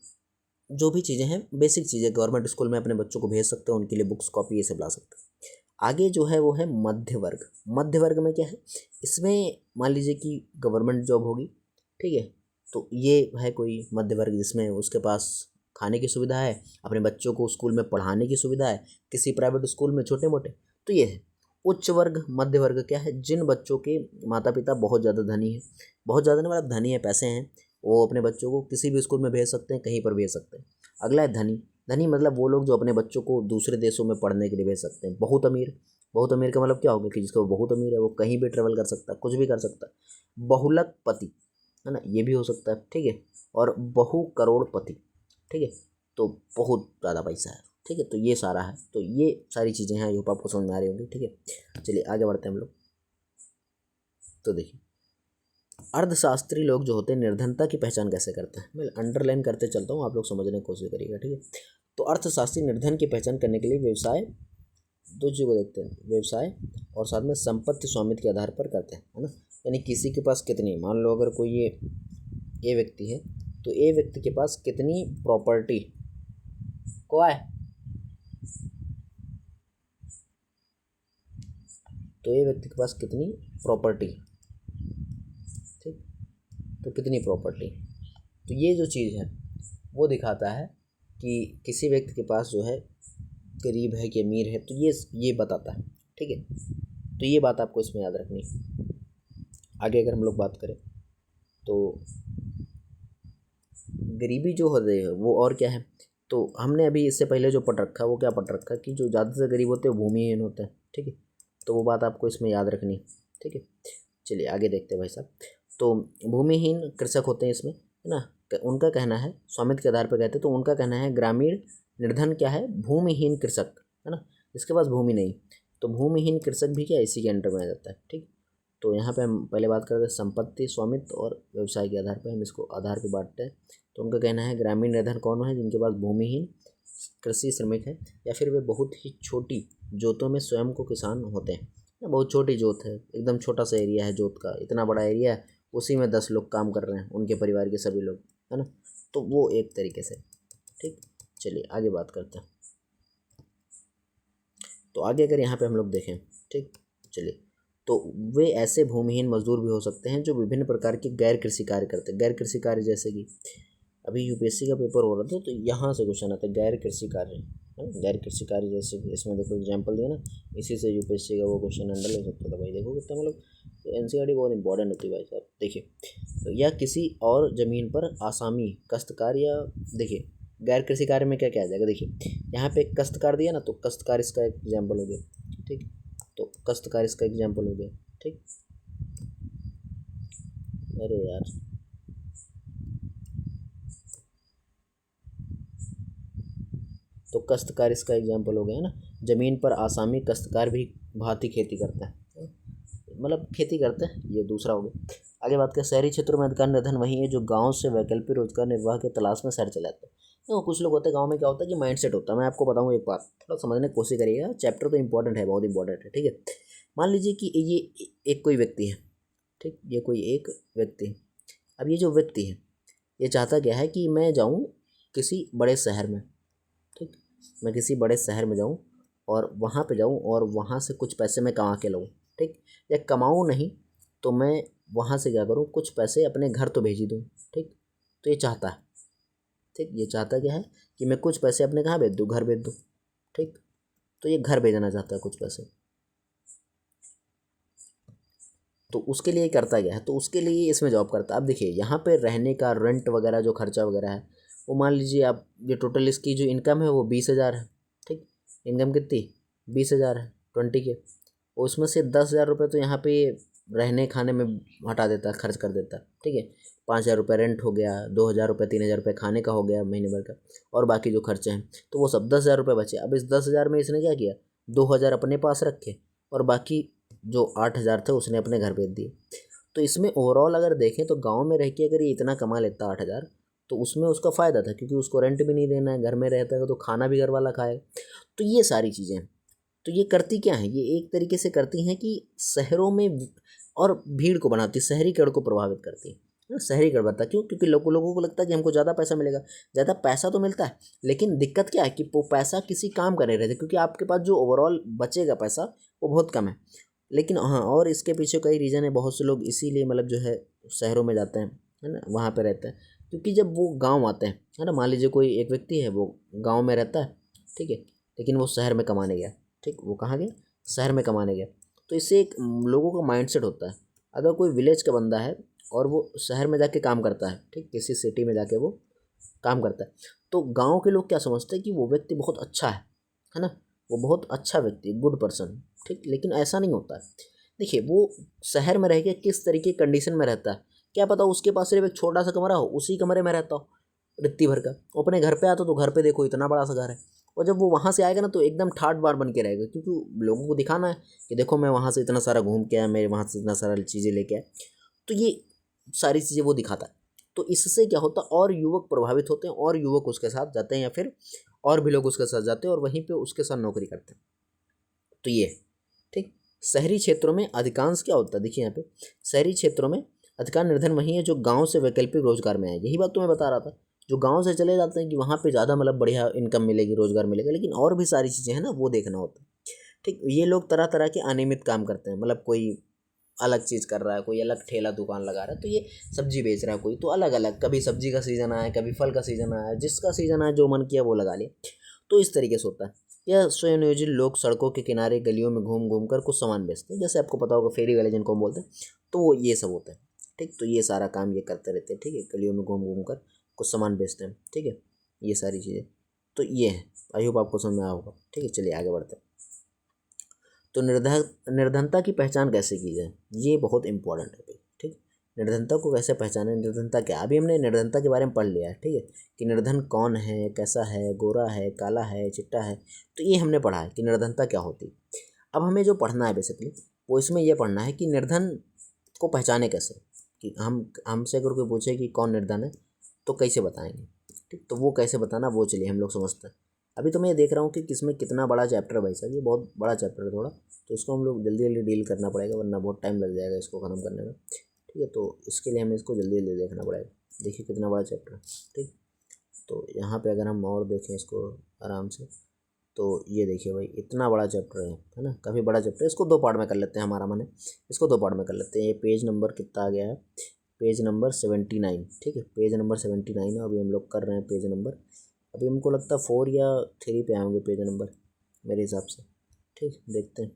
Speaker 1: जो भी चीज़ें हैं, बेसिक चीज़ें, गवर्नमेंट स्कूल में अपने बच्चों को भेज सकते हैं, उनके लिए बुक्स कॉपी ये सब ला सकते हैं। आगे जो है वो है मध्य वर्ग। मध्य वर्ग में क्या है, इसमें मान लीजिए कि गवर्नमेंट जॉब होगी, ठीक है, तो ये है कोई मध्य वर्ग जिसमें उसके पास खाने की सुविधा है, अपने बच्चों को स्कूल में पढ़ाने की सुविधा है, किसी प्राइवेट स्कूल में छोटे मोटे, तो ये है उच्च वर्ग। मध्य वर्ग क्या है, जिन बच्चों के माता पिता बहुत ज़्यादा धनी है, बहुत ज़्यादा नहीं मतलब धनी है, पैसे हैं, वो अपने बच्चों को किसी भी स्कूल में भेज सकते हैं, कहीं पर भेज सकते हैं। अगला है धनी। धनी मतलब वो लोग जो अपने बच्चों को दूसरे देशों में पढ़ने के लिए भेज सकते हैं। बहुत अमीर, बहुत अमीर का मतलब क्या होगा कि जिसका बहुत अमीर है वो कहीं भी ट्रेवल कर सकता है, कुछ भी कर सकता है। बहुलकपति, है ना, ये भी हो सकता है, ठीक है, और बहु करोड़पति, ठीक है, तो बहुत ज़्यादा पैसा है। ठीक है, तो ये सारा है, तो ये सारी चीज़ें हैं, ये आपको समझ में आ रही होंगी। ठीक है, चलिए आगे बढ़ते हैं हम लोग। तो देखिए, अर्थशास्त्री लोग जो होते हैं निर्धनता की पहचान कैसे करते हैं, मैं अंडरलाइन करते चलता हूँ, आप लोग समझने की कोशिश करिएगा। ठीक है, तो अर्थशास्त्री निर्धन की पहचान करने के लिए व्यवसाय, दो चीज़ को देखते हैं, व्यवसाय और साथ में संपत्ति स्वामित्व के आधार पर करते हैं, है ना। यानी किसी के पास कितनी, मान लो अगर कोई ये व्यक्ति है, तो ए व्यक्ति के पास कितनी प्रॉपर्टी को है, तो ए व्यक्ति के पास कितनी प्रॉपर्टी, ठीक, तो कितनी प्रॉपर्टी, तो ये जो चीज़ है वो दिखाता है कि किसी व्यक्ति के पास जो है गरीब है कि अमीर है, तो ये बताता है। ठीक है, तो ये बात आपको इसमें याद रखनी है। आगे अगर हम लोग बात करें तो गरीबी जो हो रही है वो और क्या है, तो हमने अभी इससे पहले जो पढ़ रखा वो क्या पढ़ रखा कि जो ज़्यादा से गरीब होते हैं भूमिहीन होते हैं, ठीक है। तो वो बात आपको इसमें याद रखनी, ठीक है। चलिए आगे देखते हैं भाई साहब। तो भूमिहीन कृषक होते हैं इसमें, है ना। उनका कहना है, स्वामित्व के आधार पर कहते हैं, तो उनका कहना है ग्रामीण निर्धन क्या है, भूमिहीन कृषक, है ना, जिसके पास भूमि नहीं। तो भूमिहीन कृषक भी क्या इसी के अंडर में आ जाता है, ठीक। तो यहाँ पे हम पहले बात करते हैं संपत्ति, स्वामित्व और व्यवसाय के आधार पर, हम इसको आधार पे बांटते हैं। तो उनका कहना है ग्रामीण निर्धन कौन है, जिनके पास भूमिहीन कृषि श्रमिक है, या फिर वे बहुत ही छोटी जोतों में स्वयं को किसान होते हैं। बहुत छोटी जोत है, एकदम छोटा सा एरिया है जोत का, इतना बड़ा एरिया है, उसी में 10 लोग काम कर रहे हैं, उनके परिवार के सभी लोग, है ना। तो वो एक तरीके से, ठीक। चलिए आगे बात करते हैं। तो आगे अगर यहाँ पे हम लोग देखें, ठीक, चलिए, तो वे ऐसे भूमिहीन मजदूर भी हो सकते हैं जो विभिन्न प्रकार के गैर कृषि कार्य करते हैं। गैर कृषि कार्य जैसे कि अभी यूपीएससी का पेपर हो रहा था, तो यहाँ से क्वेश्चन आता है गैर कृषि कार्य, है ना। गैर कृषि कार्य जैसे कि इसमें देखो एग्जाम्पल दिया ना, इसी से यूपीएससी का वो क्वेश्चन अंडर हो सकता था भाई। देखो कितना मतलब तो एनसीईआरटी बहुत इंपॉर्टेंट होती है भाई साहब। देखिए, तो या किसी और ज़मीन पर आसामी काश्तकार, या देखिए गैर कृषि कार्य में क्या क्या आ जाएगा। देखिए यहाँ पे काश्तकार दिया ना, तो काश्तकार इसका एग्जाम्पल हो गया, ठीक। तो काश्तकार इसका एग्जाम्पल हो गया, ठीक। अरे यार, तो काश्तकार इसका एग्जाम्पल हो गया, है ना। ज़मीन पर आसामी काश्तकार भी भांति खेती करता है, मतलब खेती करते हैं, ये दूसरा हो गया। आगे बात करें शहरी क्षेत्रों में अधिकार निर्धन वही है जो गांव से वैकल्पिक रोजगार निर्वाह के तलाश में शहर चले जाते हैं। तो कुछ लोग होते हैं गांव में, क्या होता है कि माइंडसेट होता है। मैं आपको बताऊं एक बात, थोड़ा समझने की कोशिश करिएगा, चैप्टर तो इंपॉर्टेंट है, बहुत इंपॉर्टेंट है, ठीक है। मान लीजिए कि ये एक कोई व्यक्ति है, ठीक, ये कोई एक व्यक्ति है। अब ये जो व्यक्ति है, ये चाहता क्या है कि मैं जाऊँ किसी बड़े शहर में, ठीक, मैं किसी बड़े शहर में जाऊँ और वहाँ पे जाऊँ और वहाँ से कुछ पैसे मैं कमा के लाऊँ, ठीक। या कमाऊँ नहीं तो मैं वहाँ से क्या करूँ, कुछ पैसे अपने घर तो भेज ही दूँ, ठीक। तो ये चाहता है, ठीक, ये चाहता क्या है कि मैं कुछ पैसे अपने कहाँ भेज दूँ, घर भेज दूँ, ठीक। तो ये घर भेजना चाहता है कुछ पैसे। तो उसके लिए करता क्या है, तो उसके लिए इसमें जॉब करता है। अब देखिए यहाँ पे रहने का रेंट वगैरह जो खर्चा वगैरह है, वो मान लीजिए आप, ये टोटल इसकी जो इनकम है वो 20,000 है, ठीक। इनकम कितनी, 20,000 है 20 के। उसमें से 10,000 रुपये तो यहाँ पे रहने खाने में हटा देता है, खर्च कर देता है, ठीक है। 5,000 रुपये रेंट हो गया, 2,000 रुपये 3,000 रुपये खाने का हो गया महीने भर का, और बाकी जो खर्चे हैं तो वो सब 10,000 रुपये बचे। अब इस 10,000 में इसने क्या किया, 2,000 अपने पास रखे और बाकी जो 8,000 थे उसने अपने घर भेज दिए। तो इसमें ओवरऑल अगर देखें तो गांव में रह के अगर ये इतना कमा लेता 8,000, तो उसमें उसका फ़ायदा था, क्योंकि उसको रेंट भी नहीं देना है, घर में रहता है तो खाना भी घर वाला खाएगा। तो ये सारी चीज़ें हैं। तो ये करती क्या है, ये एक तरीके से करती हैं कि शहरों में और भीड़ को बनाती, शहरीकरण को प्रभावित करती है ना। शहरीकरण बढ़ता क्यों, क्योंकि लोगों को लगता है कि हमको ज़्यादा पैसा मिलेगा। ज़्यादा पैसा तो मिलता है, लेकिन दिक्कत क्या है कि वो पैसा किसी काम का नहीं रहता, क्योंकि आपके पास जो ओवरऑल बचेगा पैसा वो बहुत कम है। लेकिन हाँ, और इसके पीछे कई रीज़न है, बहुत से लोग इसीलिए मतलब जो है शहरों में जाते हैं, है ना, वहाँ पे रहते हैं। क्योंकि जब वो गांव आते हैं, है ना, मान लीजिए कोई एक व्यक्ति है वो गांव में रहता है, ठीक है, लेकिन वो शहर में कमाने गया, ठीक, वो कहाँ गया, शहर में कमाने गया। तो इससे एक लोगों का माइंडसेट होता है। अगर कोई विलेज का बंदा है और वो शहर में जाके काम करता है, ठीक, किसी सिटी में जाके वो काम करता है, तो गाँव के लोग क्या समझते हैं कि वो व्यक्ति बहुत अच्छा है ना, वो बहुत अच्छा व्यक्ति, गुड पर्सन, ठीक। लेकिन ऐसा नहीं होता है। देखिए वो शहर में रह के किस तरीके कंडीशन में रहता है, क्या पता उसके पास सिर्फ एक छोटा सा कमरा हो, उसी कमरे में रहता हो रित्ती भर का। वो अपने घर पे आता तो घर पे देखो इतना बड़ा सा घर है, और जब वो वहाँ से आएगा ना तो एकदम ठाट बाट बन के रहेगा, क्योंकि लोगों को दिखाना है कि देखो मैं वहाँ से इतना सारा घूम के आया, मैं वहाँ से इतना सारा चीज़ें लेके आया। तो ये सारी चीज़ें वो दिखाता है। तो इससे क्या होता है, और युवक प्रभावित होते हैं, और युवक उसके साथ जाते हैं, या फिर और भी लोग उसके साथ जाते हैं और वहीं पे उसके साथ नौकरी करते हैं। तो ये, ठीक। शहरी क्षेत्रों में अधिकांश क्या होता है, देखिए यहाँ पे शहरी क्षेत्रों में अधिकार निर्धन वही है जो गांव से वैकल्पिक रोजगार में आए। यही बात तो मैं बता रहा था, जो गांव से चले जाते हैं कि वहाँ पे ज़्यादा मतलब बढ़िया इनकम मिलेगी, रोजगार मिलेगा, लेकिन और भी सारी चीज़ें हैं ना वो देखना होता है, ठीक। ये लोग तरह तरह के अनियमित काम करते हैं, मतलब कोई अलग चीज़ कर रहा है, कोई अलग ठेला दुकान लगा रहा है, तो ये सब्जी बेच रहा है कोई, तो अलग अलग, कभी सब्जी का सीज़न आया, कभी फल का सीज़न आया, जिसका सीज़न आया जो मन किया वो लगा लिया। तो इस तरीके से होता है। यह स्वयं नियोजित लोग सड़कों के किनारे गलियों में घूम घूम कर कुछ सामान बेचते हैं, जैसे आपको पता होगा फेरी वाले जिनको हम बोलते हैं, तो वो ये सब होता है, ठीक। तो ये सारा काम ये करते रहते हैं, ठीक है, गलियों में घूम घूम कर कुछ सामान बेचते हैं, ठीक है, ये सारी चीज़ें। तो ये है, आई होप आपको समझ में आया होगा। ठीक है, चलिए आगे बढ़ते हैं। तो निर्धनता की पहचान कैसे की जाए, ये बहुत इंपॉर्टेंट है भाई। ठीक, निर्धनता को कैसे पहचाने, निर्धनता क्या, अभी हमने निर्धनता के बारे में पढ़ लिया है। ठीक है, कि निर्धन कौन है, कैसा है, गोरा है, काला है, चिट्टा है, तो ये हमने पढ़ा है कि निर्धनता क्या होती है। अब हमें जो पढ़ना है बेसिकली वो इसमें यह पढ़ना है कि निर्धन को पहचाने कैसे, कि हमसे अगर कोई पूछे कि कौन निर्धन है तो कैसे बताएंगे। ठीक, तो वो कैसे बताना वो चलिए हम लोग समझते हैं। अभी तो मैं देख रहा हूँ कि किसमें कितना बड़ा चैप्टर है भाई साहब, ये बहुत बड़ा चैप्टर है थोड़ा, तो इसको हम लोग जल्दी जल्दी डील करना पड़ेगा वरना बहुत टाइम लग जाएगा इसको ख़त्म करने में। ठीक है, तो इसके लिए हमें इसको जल्दी जल्दी देखना पड़ेगा। देखिए कितना बड़ा चैप्टर है। ठीक, तो यहाँ पे अगर हम और देखें इसको आराम से, तो ये देखिए भाई इतना बड़ा चैप्टर है ना, काफ़ी बड़ा चैप्टर है। इसको दो पार्ट में कर लेते हैं, हमारा मन है इसको दो पार्ट में कर लेते हैं। ये पेज नंबर कितना आ गया है, पेज नंबर 79। ठीक है, पेज नंबर 79 है, अभी हम लोग कर रहे हैं पेज नंबर, अभी हमको लगता है 4 या 3 पे आएंगे पेज नंबर मेरे हिसाब से। ठीक, देखते हैं,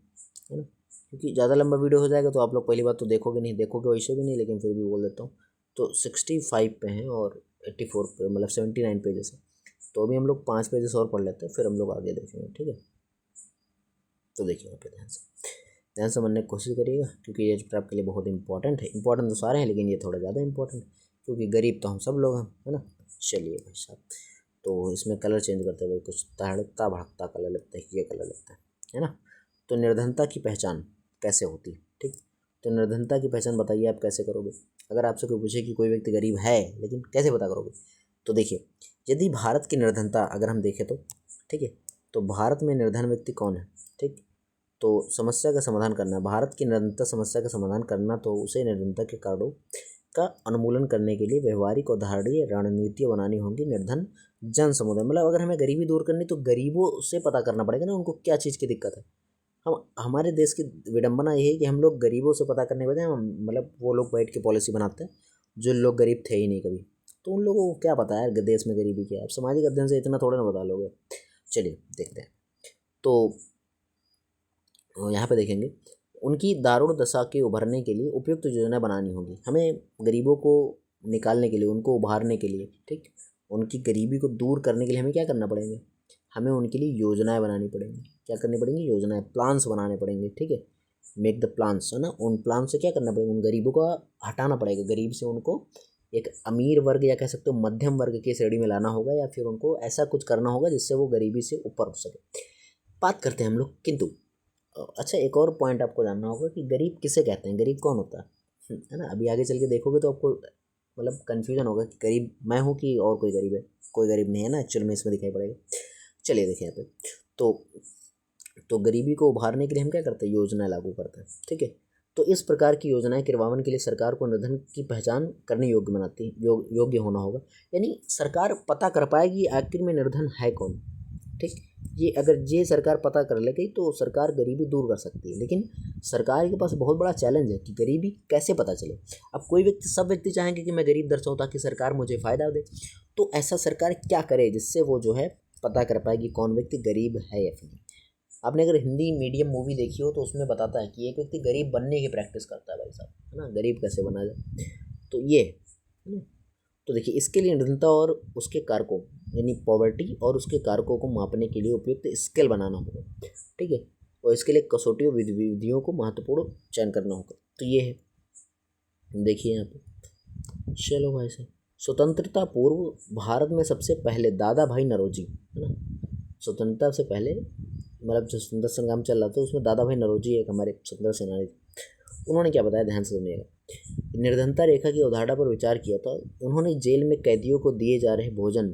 Speaker 1: है ना, क्योंकि ज़्यादा लंबा वीडियो हो जाएगा तो आप लोग पहली बात तो देखोगे नहीं, देखोगे वैसे भी नहीं, लेकिन फिर भी बोल देता हूँ। तो 65 पे हैं और 84 पे, मतलब 79 पेजेस है। तो अभी हम लोग 5 पेजेस और पढ़ लेते हैं, फिर हम लोग आगे देखेंगे। ठीक है, तो देखिए यहाँ पे ध्यान से समझने की कोशिश करिएगा, क्योंकि ये चैप्टर आपके लिए बहुत इंपॉर्टेंट है। इंपॉर्टेंट तो सारे हैं लेकिन ये थोड़ा ज़्यादा इंपॉर्टेंट है, क्योंकि गरीब तो हम सब लोग हैं, है ना। चलिए भाई साहब, तो इसमें कलर चेंज करते हुए कुछ तड़कता भड़कता कलर लगता है, ये कलर लगता है ना। तो निर्धनता की पहचान कैसे होती है। ठीक, तो निर्धनता की पहचान बताइए आप कैसे करोगे। अगर आपसे कोई पूछे कि कोई व्यक्ति गरीब है लेकिन कैसे पता करोगे, तो देखिए यदि भारत की निर्धनता अगर हम देखें तो, ठीक है, तो भारत में निर्धन व्यक्ति कौन है। ठीक, तो समस्या का समाधान करना, भारत की निर्धनता समस्या का समाधान करना, तो उसे निर्धनता के कारणों का उन्मूलन करने के लिए व्यवहारिक और धारणीय रणनीतियाँ बनानी होंगी। निर्धन जन समुदाय, मतलब अगर हमें गरीबी दूर करनी तो गरीबों से पता करना पड़ेगा ना उनको क्या चीज़ की दिक्कत है। हम हमारे देश की विडंबना ये है कि हम लोग गरीबों से पता करने के बजाय मतलब वो लोग बैठ के पॉलिसी बनाते हैं जो लोग गरीब थे ही नहीं कभी, तो उन लोगों को क्या पता है देश में गरीबी क्या है। आप सामाजिक अध्ययन से इतना थोड़ा ना बता लोगे। चलिए देखते हैं, तो यहाँ पे देखेंगे उनकी दारुण दशा के उभरने के लिए उपयुक्त योजना बनानी होगी। हमें गरीबों को निकालने के लिए, उनको उभारने के लिए, ठीक, उनकी गरीबी को दूर करने के लिए हमें क्या करना पड़ेंगे, हमें उनके लिए योजनाएं बनानी पड़ेंगी। क्या करनी पड़ेंगी, योजनाएं, प्लान्स बनाने पड़ेंगे। ठीक है, मेक द प्लान्स, है ना। उन प्लान से क्या करना पड़ेगा, उन गरीबों को हटाना पड़ेगा, गरीब से उनको एक अमीर वर्ग या कह सकते हो मध्यम वर्ग की श्रेणी में लाना होगा, या फिर उनको ऐसा कुछ करना होगा जिससे वो गरीबी से ऊपर उठ सके। बात करते हैं हम लोग, किंतु अच्छा एक और पॉइंट आपको जानना होगा कि गरीब किसे कहते हैं, गरीब कौन होता है ना। अभी आगे चल के देखोगे तो आपको मतलब कन्फ्यूजन होगा कि गरीब मैं हूँ कि और कोई गरीब है। कोई गरीब नहीं है ना, एक्चुअल में इसमें दिखाई पड़ेगा। चलिए देखिए यहाँ पे, तो गरीबी को उभारने के लिए हम क्या करते हैं, योजना लागू करते हैं। ठीक है, तो इस प्रकार की योजनाएं क्रियान्वयन के लिए सरकार को निर्धन की पहचान करने योग्य बनाती है, योग्य होना होगा। यानी सरकार पता कर पाएगी आखिर में निर्धन है कौन। ठीक, ये अगर ये सरकार पता कर ले गई तो सरकार गरीबी दूर कर सकती है। लेकिन सरकार के पास बहुत बड़ा चैलेंज है कि गरीबी कैसे पता चले। अब कोई व्यक्ति, सब व्यक्ति चाहेंगे कि मैं गरीब दर्शाऊं ताकि सरकार मुझे फ़ायदा दे, तो ऐसा सरकार क्या करे जिससे वो जो है पता कर पाएगी कौन व्यक्ति गरीब है या फिर नहीं। आपने अगर हिंदी मीडियम मूवी देखी हो तो उसमें बताता है कि एक व्यक्ति गरीब बनने की प्रैक्टिस करता है भाई साहब, है ना, गरीब कैसे बना जाए। तो ये है ना। तो देखिए इसके लिए निर्धनता और उसके कारकों, यानी पॉवर्टी और उसके कारकों को मापने के लिए उपयुक्त स्केल बनाना होगा। ठीक है, और इसके लिए कसौटी और विधियों को महत्वपूर्ण चयन करना होगा। तो ये है, देखिए यहाँ पे, चलो भाई साहब, स्वतंत्रता पूर्व भारत में सबसे पहले दादा भाई नौरोजी, है ना, स्वतंत्रता से पहले मतलब जो स्वतंत्रता संग्राम चल रहा था उसमें दादा भाई नौरोजी एक हमारे स्वतंत्रता सेनानी थे। उन्होंने क्या बताया, ध्यान से सुनिएगा। निर्धनता रेखा की अवधारणा पर विचार किया था। उन्होंने जेल में कैदियों को दिए जा रहे भोजन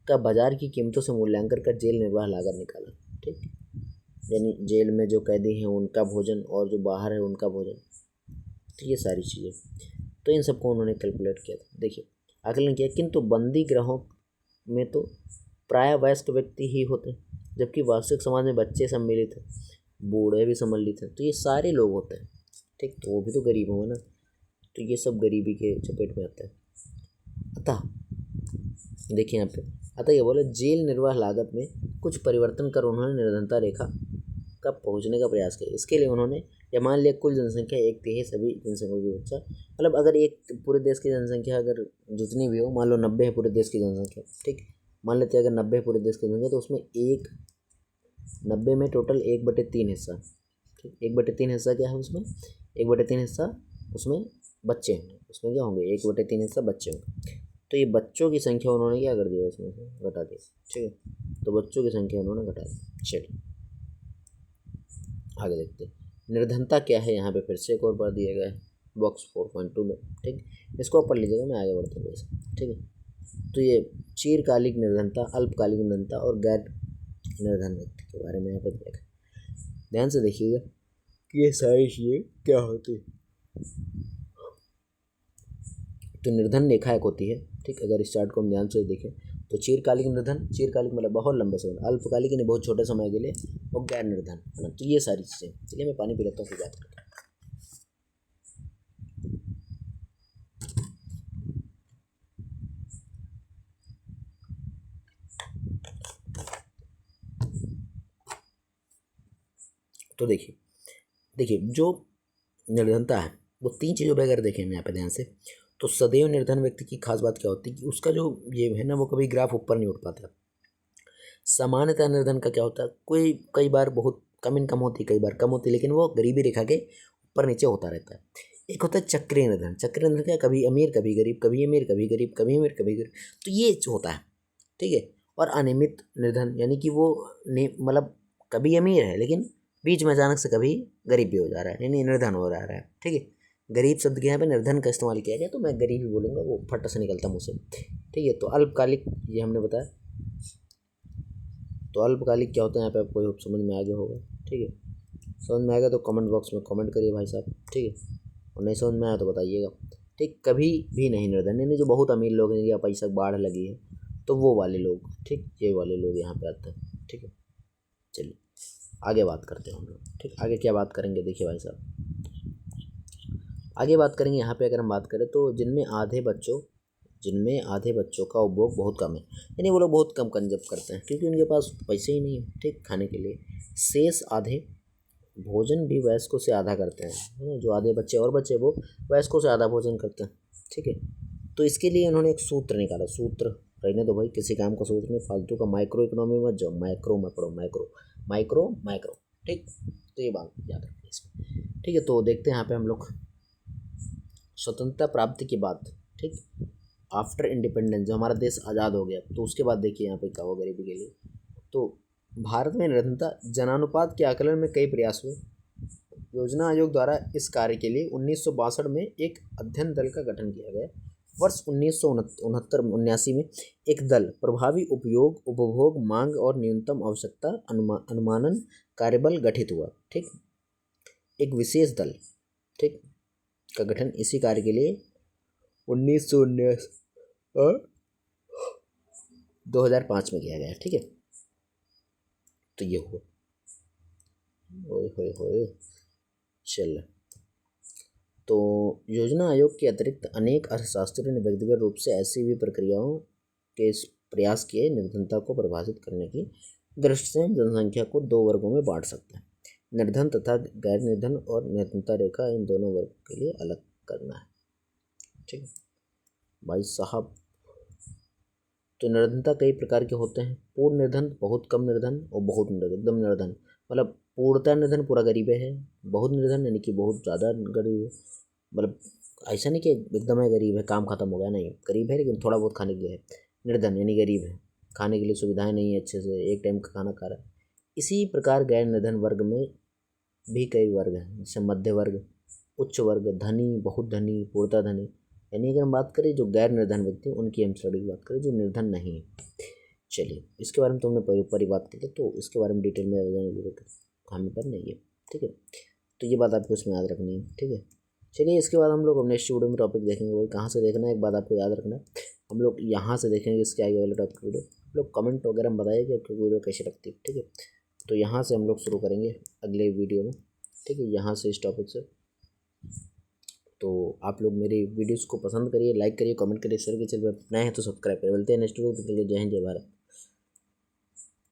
Speaker 1: का बाजार की कीमतों से मूल्यांकन कर जेल निर्वाह लागत निकाला। ठीक, यानी जेल में जो कैदी हैं उनका भोजन और जो बाहर है उनका भोजन, तो ये सारी चीज़ें, तो इन सबको उन्होंने कैलकुलेट किया था। देखिए आकलन किया, किंतु बंदी गृहों में तो प्राय वयस्क व्यक्ति ही होते हैं, जबकि वास्तविक समाज में बच्चे सम्मिलित हैं, बूढ़े भी सम्मिलित हैं, तो ये सारे लोग होते हैं। ठीक, तो वो भी तो गरीब होंगे ना, तो ये सब गरीबी के चपेट में आता है। अतः देखिए यहाँ पे, अतः ये बोले जेल निर्वाह लागत में कुछ परिवर्तन कर उन्होंने निर्धनता रेखा का पहुँचने का प्रयास किया। इसके लिए उन्होंने, या मान लिया कुल जनसंख्या 1/3 सभी जनसंख्या की बच्चा, मतलब अगर एक पूरे देश की जनसंख्या अगर जितनी भी हो, मान लो 90 है पूरे देश की जनसंख्या, ठीक, मान लेते हैं अगर 90 पूरे देश की जनसंख्या, तो उसमें 90 में टोटल 1/3 हिस्सा, ठीक, 1/3 हिस्सा क्या है उसमें, 1/3 हिस्सा उसमें बच्चे हैं, उसमें क्या होंगे, 1/3 हिस्सा बच्चे होंगे। तो ये बच्चों की संख्या उन्होंने क्या कर दिया, इसमें से घटा दिया, ठीक है। तो बच्चों की संख्या उन्होंने घटा दी। चलिए आगे देखते हैं, निर्धनता क्या है, यहाँ पे फिर से एक और बार दिया गया है बॉक्स 4.2 में, ठीक। इसको आप पढ़ लीजिएगा, मैं आगे बढ़ता हूँ वैसे, ठीक है। तो ये चिरकालिक निर्धनता, अल्पकालिक निर्धनता और गैर निर्धन व्यक्ति के बारे में यहाँ पे दिया गया। ध्यान से देखिएगा कि ये सारी चीज़ें क्या होती है। तो निर्धन रेखा एक होती है, ठीक। अगर इस चार्ट को हम ध्यान से देखें तो चिरकालिक निर्धन, चिरकालिक मतलब बहुत लंबे समय, अल्पकालिक यानी बहुत छोटे समय के लिए, और गैर निर्धन, है ना। तो ये सारी चीज़ें, चलिए मैं पानी पी लेता हूँ फिर बात करते हैं। तो देखिए देखिए जो निर्धनता है वो 3 चीज़ों पर अगर देखें हम यहाँ पे ध्यान से, तो सदैव निर्धन व्यक्ति की खास बात क्या होती है कि उसका जो ये है ना, वो कभी ग्राफ ऊपर नहीं उठ पाता। सामान्यतः निर्धन का क्या होता है, कोई कई बार बहुत कम इनकम होती है, कई बार कम होती है, लेकिन वो गरीबी रेखा के ऊपर नीचे होता रहता है। एक होता है चक्रीय निर्धन, चक्रीय निर्धन क्या, कभी अमीर कभी गरीब, कभी अमीर कभी गरीब, कभी अमीर कभी गरीब, तो ये होता है, ठीक है। और अनियमित निर्धन यानी कि वो मतलब कभी अमीर है लेकिन बीच में अचानक से कभी गरीब भी हो जा रहा है, यानी निर्धन हो जा रहा है, ठीक है। गरीब शब्द के यहाँ पे निर्धन का इस्तेमाल किया गया, तो मैं गरीब ही बोलूँगा, वो फट से निकलता मुँह से, ठीक है। तो अल्पकालिक ये हमने बताया। तो अल्पकालिक क्या होता है यहाँ पे आपको समझ में आ गया होगा, ठीक है। समझ में आएगा तो कमेंट बॉक्स में कमेंट करिए भाई साहब, ठीक है। और नहीं समझ में आया तो बताइएगा, ठीक। कभी भी नहीं निर्धन यानी जो बहुत अमीर लोग हैं या पैसा बाढ़ लगी है, तो वो वाले लोग, ठीक, ये वाले लोग यहाँ पे आते हैं, ठीक है। चलिए आगे बात करते हैं हम लोग, ठीक। आगे क्या बात करेंगे, देखिए भाई साहब, आगे बात करेंगे यहाँ पे अगर हम बात करें तो जिनमें आधे बच्चों का उपभोग बहुत कम है, यानी वो लोग बहुत कम कंजप करते हैं क्योंकि उनके पास पैसे ही नहीं है, ठीक, खाने के लिए। शेष आधे भोजन भी वयस्कों से आधा करते हैं, है ना। जो आधे बच्चे और बच्चे वो वयस्कों से आधा भोजन करते हैं, ठीक है। तो इसके लिए उन्होंने एक सूत्र निकाला, सूत्र रहने दो भाई, किसी काम का सूत्र नहीं, फालतू का माइक्रो इकोनॉमी मत जाओ, माइक्रो मत पढ़ो, माइक्रो माइक्रो माइक्रो, ठीक। तो ये बात याद रखिए इसमें, ठीक है। तो देखते हैं यहाँ पे हम लोग स्वतंत्रता प्राप्ति के बाद, ठीक, आफ्टर इंडिपेंडेंस, जो हमारा देश आज़ाद हो गया, तो उसके बाद देखिए यहाँ पे क्या हुआ गरीबी के लिए। तो भारत में निर्धनता जनानुपात के आकलन में कई प्रयास हुए। योजना आयोग द्वारा इस कार्य के लिए 1962 में एक अध्ययन दल का गठन किया गया। वर्ष 1969 में एक दल प्रभावी उपयोग, उपभोग, मांग और न्यूनतम आवश्यकता अनुमानन कार्यबल गठित हुआ, ठीक। एक विशेष दल, ठीक, का गठन इसी कार्य के लिए 1919 और 2005 में किया गया, ठीक है। तो ये हुआ, ओए होए होए, चल। तो योजना आयोग के अतिरिक्त अनेक अर्थशास्त्रियों ने व्यक्तिगत रूप से ऐसी भी प्रक्रियाओं के प्रयास किए निर्धनता को परिभाषित करने की दृष्टि से जनसंख्या को 2 वर्गों में बांट सकते हैं, निर्धन तथा गैर निर्धन, और निर्धनता रेखा इन दोनों वर्ग के लिए अलग करना है, ठीक है भाई साहब। तो निर्धनता कई प्रकार के होते हैं, पूर्ण निर्धन, बहुत कम निर्धन, और बहुत निर्धन, एकदम निर्धन, मतलब पूर्णतः निर्धन पूरा गरीब है, बहुत निर्धन यानी कि बहुत ज़्यादा गरीब है, मतलब ऐसा नहीं कि एकदम है गरीब है काम खत्म हो गया, नहीं, गरीब है लेकिन थोड़ा बहुत खाने के लिए है। निर्धन यानी गरीब है, खाने के लिए सुविधाएं नहीं है, अच्छे से एक टाइम का खाना खा रहा है। इसी प्रकार गैर निर्धन वर्ग में भी कई वर्ग हैं, जैसे मध्य वर्ग, उच्च वर्ग, धनी, बहुत धनी, पूर्णतः धनी। यानी अगर हम बात करें जो गैर निर्धन व्यक्ति, उनकी हम स्टडी की बात करें जो निर्धन नहीं है। चलिए इसके बारे में तुमने ऊपर ही बात की थी, तो इसके बारे में डिटेल में जाने की जरूरत हमें पर नहीं है, ठीक है। तो ये बात आपको इसमें याद रखनी है, ठीक है। चलिए इसके बाद हम लोग नेक्स्ट वीडियो में टॉपिक देखेंगे, वही कहाँ से देखना है एक बात आपको याद रखना है, हम लोग यहाँ से देखेंगे इसके आगे वाले टॉपिक वीडियो। आप लोग कमेंट वगैरह में बताइए कि आपकी वीडियो कैसी लगती है, ठीक है। तो यहाँ से हम लोग शुरू करेंगे अगले वीडियो में, ठीक है, यहाँ से इस टॉपिक से। तो आप लोग मेरी वीडियोस को पसंद करिए, लाइक करिए, कमेंट करिए, शेयर कीजिए, नए हैं तो सब्सक्राइब करिए। मिलते हैं नेक्स्ट वीडियो, जय हिंद जय भारत।